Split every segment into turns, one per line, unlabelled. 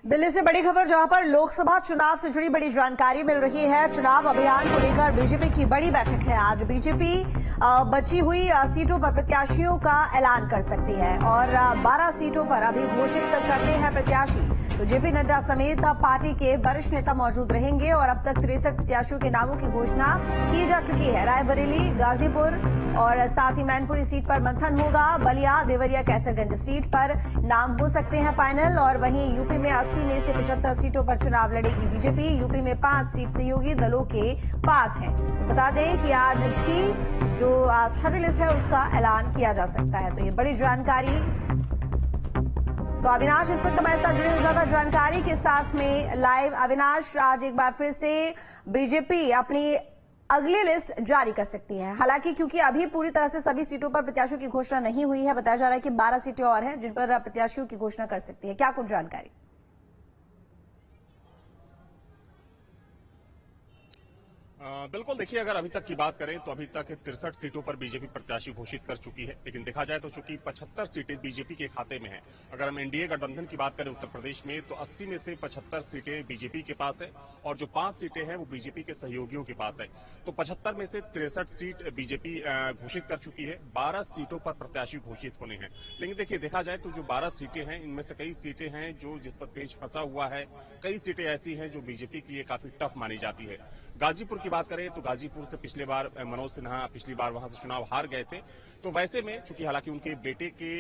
दिल्ली से बड़ी खबर, जहां पर लोकसभा चुनाव से जुड़ी बड़ी जानकारी मिल रही है। चुनाव अभियान को लेकर बीजेपी की बड़ी बैठक है। आज बीजेपी बची हुई सीटों पर प्रत्याशियों का ऐलान कर सकती है और 12 सीटों पर अभी घोषित करने हैं प्रत्याशी। तो जेपी नड्डा समेत पार्टी के वरिष्ठ नेता मौजूद रहेंगे और अब तक 63 प्रत्याशियों के नामों की घोषणा की जा चुकी है। रायबरेली, गाजीपुर और साथ ही मैनपुरी सीट पर मंथन होगा। बलिया, देवरिया, कैसरगंज सीट पर नाम हो सकते हैं फाइनल। और वहीं यूपी में 80 में से 75 सीटों पर चुनाव लड़ेगी बीजेपी। यूपी में 5 सीट सहयोगी दलों के पास है। तो बता दें कि आज भी जो छठी लिस्ट है उसका ऐलान किया जा सकता है। तो ये बड़ी जानकारी। तो अविनाश इस वक्त हमारे साथ जुड़े ज्यादा जानकारी के साथ में लाइव। अविनाश, आज एक बार फिर से बीजेपी अपनी अगली लिस्ट जारी कर सकती है। हालांकि क्योंकि अभी पूरी तरह से सभी सीटों पर प्रत्याशियों की घोषणा नहीं हुई है, बताया जा रहा है कि 12 सीटें और हैं जिन पर प्रत्याशियों की घोषणा कर सकती है। क्या कुछ जानकारी?
बिल्कुल, देखिए, अगर अभी तक की बात करें तो अभी तक 63 सीटों पर बीजेपी प्रत्याशी घोषित कर चुकी है। लेकिन देखा जाए तो चूंकि 75 सीटें बीजेपी के खाते में हैं। अगर हम एनडीए गठबंधन की बात करें उत्तर प्रदेश में, तो 80 में से 75 सीटें बीजेपी के पास है और जो 5 सीटें हैं वो बीजेपी के सहयोगियों के पास है। तो 75 में से 63 सीट बीजेपी घोषित कर चुकी है। 12 सीटों पर प्रत्याशी घोषित होने हैं। लेकिन देखिए, देखा जाए तो जो 12 सीटें हैं, इनमें से कई सीटें हैं जो जिस पर पेच फंसा हुआ है। कई सीटें ऐसी हैं जो बीजेपी के लिए काफी टफ मानी जाती है। गाजीपुर की बात करें तो गाजीपुर से पिछले बार मनोज सिन्हा पिछली बार वहां से चुनाव हार गए थे। तो वैसे में चूंकि हालांकि उनके बेटे के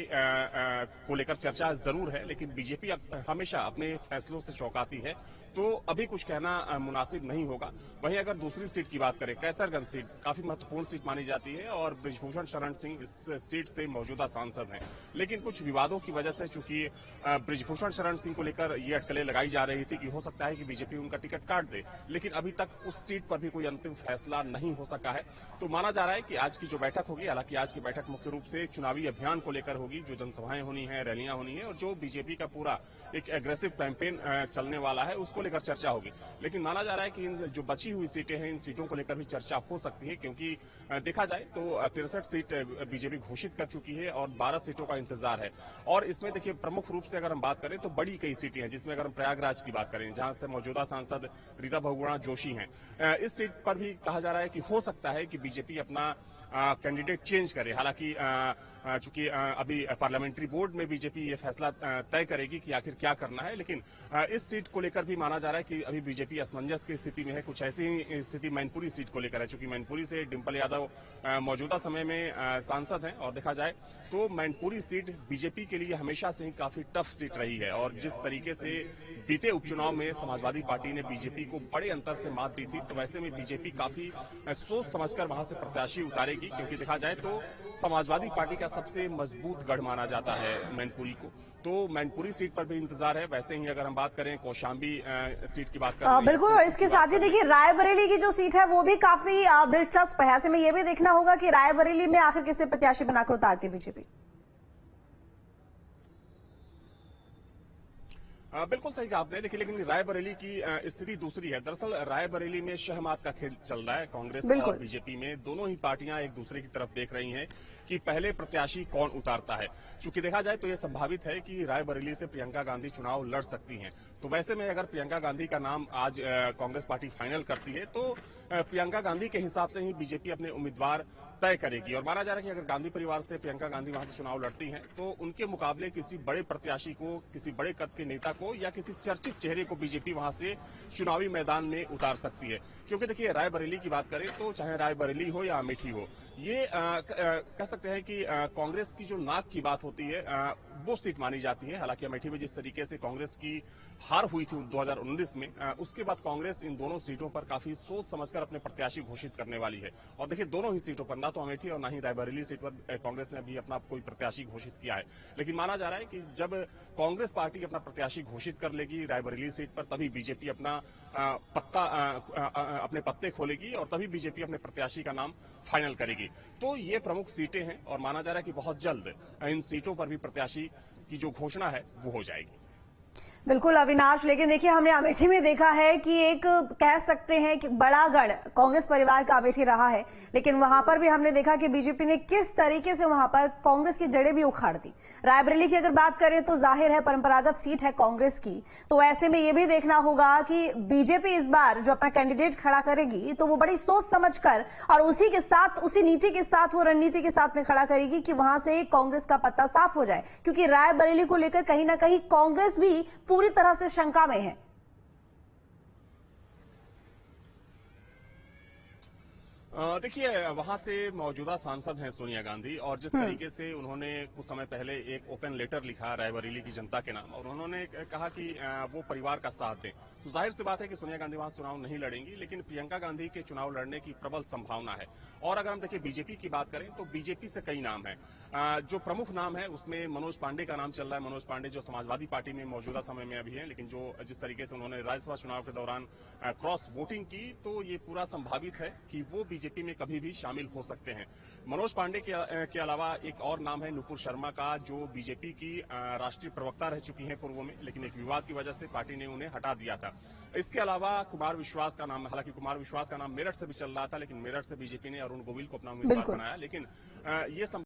को लेकर चर्चा जरूर है, लेकिन बीजेपी हमेशा अपने फैसलों से चौंकाती है, तो अभी कुछ कहना मुनासिब नहीं होगा। वहीं अगर दूसरी सीट की बात करें, कैसरगंज सीट काफी महत्वपूर्ण सीट मानी जाती है और बृजभूषण शरण सिंह इस सीट से मौजूदा सांसद हैं। लेकिन कुछ विवादों की वजह से चूंकि बृजभूषण शरण सिंह को लेकर ये अटकलें लगाई जा रही थी कि हो सकता है कि बीजेपी उनका टिकट काट दे, लेकिन अभी तक उस सीट पर भी कोई अंतिम फैसला नहीं हो सका है। तो माना जा रहा है कि आज की जो बैठक होगी, हालांकि आज की बैठक मुख्य रूप से चुनावी अभियान को लेकर होगी, जो जनसभाएं होनी है, रैलियां होनी है और जो बीजेपी का पूरा एक एग्रेसिव कैंपेन चलने वाला है उसको लेकर चर्चा होगी। लेकिन माना जा रहा है कि इन जो बची हुई सीटें हैं, इन सीटों को लेकर भी चर्चा हो सकती है, क्योंकि देखा जाए तो 63 सीट बीजेपी घोषित कर चुकी है और 12 सीटों का इंतजार है। और इसमें देखिए, प्रमुख रूप से अगर हम बात करें तो बड़ी कई सीटें हैं, जिसमें अगर हम प्रयागराज की बात करें, जहां से मौजूदा सांसद रीता बहुगुणा जोशी हैं, इस सीट पर भी कहा जा रहा है कि हो सकता है कि बीजेपी अपना कैंडिडेट चेंज करे। हालांकि चूंकि अभी पार्लियामेंट्री बोर्ड में बीजेपी ये फैसला तय करेगी कि आखिर क्या करना है, लेकिन इस सीट को लेकर भी माना जा रहा है कि अभी बीजेपी असमंजस की स्थिति में है। कुछ ऐसी ही स्थिति मैनपुरी सीट को लेकर है, चूंकि मैनपुरी से डिंपल यादव मौजूदा समय में सांसद हैं और देखा जाए तो मैनपुरी सीट बीजेपी के लिए हमेशा से ही काफी टफ सीट रही है। और जिस तरीके से बीते उपचुनाव में समाजवादी पार्टी ने बीजेपी को बड़े अंतर से मात दी थी, तो वैसे में बीजेपी काफी सोच समझकर वहां से प्रत्याशी उतारेगी, क्योंकि देखा जाए तो समाजवादी पार्टी का सबसे मजबूत गढ़ माना जाता है मैनपुरी को। तो मैनपुरी सीट पर भी इंतजार है। वैसे ही अगर हम बात करें कौशाम्बी सीट की बात करें,
बिल्कुल। और इसके साथ ही देखिए, रायबरेली की जो सीट है वो भी काफी दिलचस्प है। ऐसे में ये भी देखना होगा कि रायबरेली में आखिर किसे प्रत्याशी बनाकर उतारती है बीजेपी।
बिल्कुल सही कहा आपने। देखिए, लेकिन रायबरेली की स्थिति दूसरी है। दरअसल रायबरेली में शहमात का खेल चल रहा है। कांग्रेस और बीजेपी में दोनों ही पार्टियां एक दूसरे की तरफ देख रही हैं कि पहले प्रत्याशी कौन उतारता है। चूंकि देखा जाए तो यह संभावित है कि रायबरेली से प्रियंका गांधी चुनाव लड़ सकती हैं। तो वैसे में अगर प्रियंका गांधी का नाम आज कांग्रेस पार्टी फाइनल करती है, तो प्रियंका गांधी के हिसाब से ही बीजेपी अपने उम्मीदवार तय करेगी। और माना जा रहा है कि अगर गांधी परिवार से प्रियंका गांधी वहां से चुनाव लड़ती हैं, तो उनके मुकाबले किसी बड़े प्रत्याशी को, किसी बड़े कद के नेता को या किसी चर्चित चेहरे को बीजेपी वहां से चुनावी मैदान में उतार सकती है। क्योंकि देखिए, रायबरेली की बात करें तो चाहे रायबरेली हो या अमेठी हो, ये कह सकते हैं कि कांग्रेस की जो नाक की बात होती है वो सीट मानी जाती है। हालांकि अमेठी में जिस तरीके से कांग्रेस की हार हुई थी 2019 में, उसके बाद कांग्रेस इन दोनों सीटों पर काफी सोच समझकर अपने प्रत्याशी घोषित करने वाली है। और देखिए, दोनों ही सीटों पर, ना तो अमेठी और ना ही रायबरेली सीट पर कांग्रेस ने अभी अपना कोई प्रत्याशी घोषित किया है। लेकिन माना जा रहा है कि जब कांग्रेस पार्टी अपना प्रत्याशी घोषित कर लेगी रायबरेली सीट पर, तभी बीजेपी अपना अपने पत्ते खोलेगी और तभी बीजेपी अपने प्रत्याशी का नाम फाइनल करेगी। तो ये प्रमुख सीटें हैं और माना जा रहा है कि बहुत जल्द इन सीटों पर भी प्रत्याशी की जो घोषणा है वो हो जाएगी।
बिल्कुल अविनाश, लेकिन देखिए हमने अमेठी में देखा है कि एक कह सकते हैं कि बड़ा गढ़ कांग्रेस परिवार का अमेठी रहा है, लेकिन वहां पर भी हमने देखा कि बीजेपी ने किस तरीके से वहां पर कांग्रेस की जड़ें भी उखाड़ दी। रायबरेली की अगर बात करें तो जाहिर है परंपरागत सीट है कांग्रेस की, तो ऐसे में यह भी देखना होगा कि बीजेपी इस बार जो अपना कैंडिडेट खड़ा करेगी तो वो बड़ी सोच समझकर और उसी के साथ, उसी नीति के साथ, वो रणनीति के साथ में खड़ा करेगी कि वहां से कांग्रेस का पत्ता साफ हो जाए, क्योंकि रायबरेली को लेकर कहीं ना कहीं कांग्रेस भी पूरी तरह से शंका में है।
देखिए, वहां से मौजूदा सांसद हैं सोनिया गांधी, और जिस तरीके से उन्होंने कुछ समय पहले एक ओपन लेटर लिखा रायबरेली की जनता के नाम, और उन्होंने कहा कि वो परिवार का साथ दें, तो जाहिर सी बात है कि सोनिया गांधी वहां चुनाव नहीं लड़ेंगी, लेकिन प्रियंका गांधी के चुनाव लड़ने की प्रबल संभावना है। और अगर हम देखिए बीजेपी की बात करें तो बीजेपी से कई नाम है। जो प्रमुख नाम है उसमें मनोज पांडे का नाम चल रहा है। मनोज पांडे जो समाजवादी पार्टी में मौजूदा समय में अभी है, लेकिन जो जिस तरीके से उन्होंने राज्यसभा चुनाव के दौरान क्रॉस वोटिंग की, तो ये पूरा संभावित है कि वो बीजेपी में कभी भी शामिल हो सकते हैं। मनोज पांडे के अलावा एक और नाम है नुपुर शर्मा का, जो बीजेपी की राष्ट्रीय प्रवक्ता रह चुकी हैं पूर्व में, लेकिन एक विवाद की वजह से पार्टी ने उन्हें हटा दिया था। इसके अलावा कुमार विश्वास का नाम, हालांकि कुमार विश्वास का नाम मेरठ से भी चल रहा था, लेकिन मेरठ से बीजेपी ने अरुण गोविल को अपना उम्मीदवार बनाया, लेकिन ये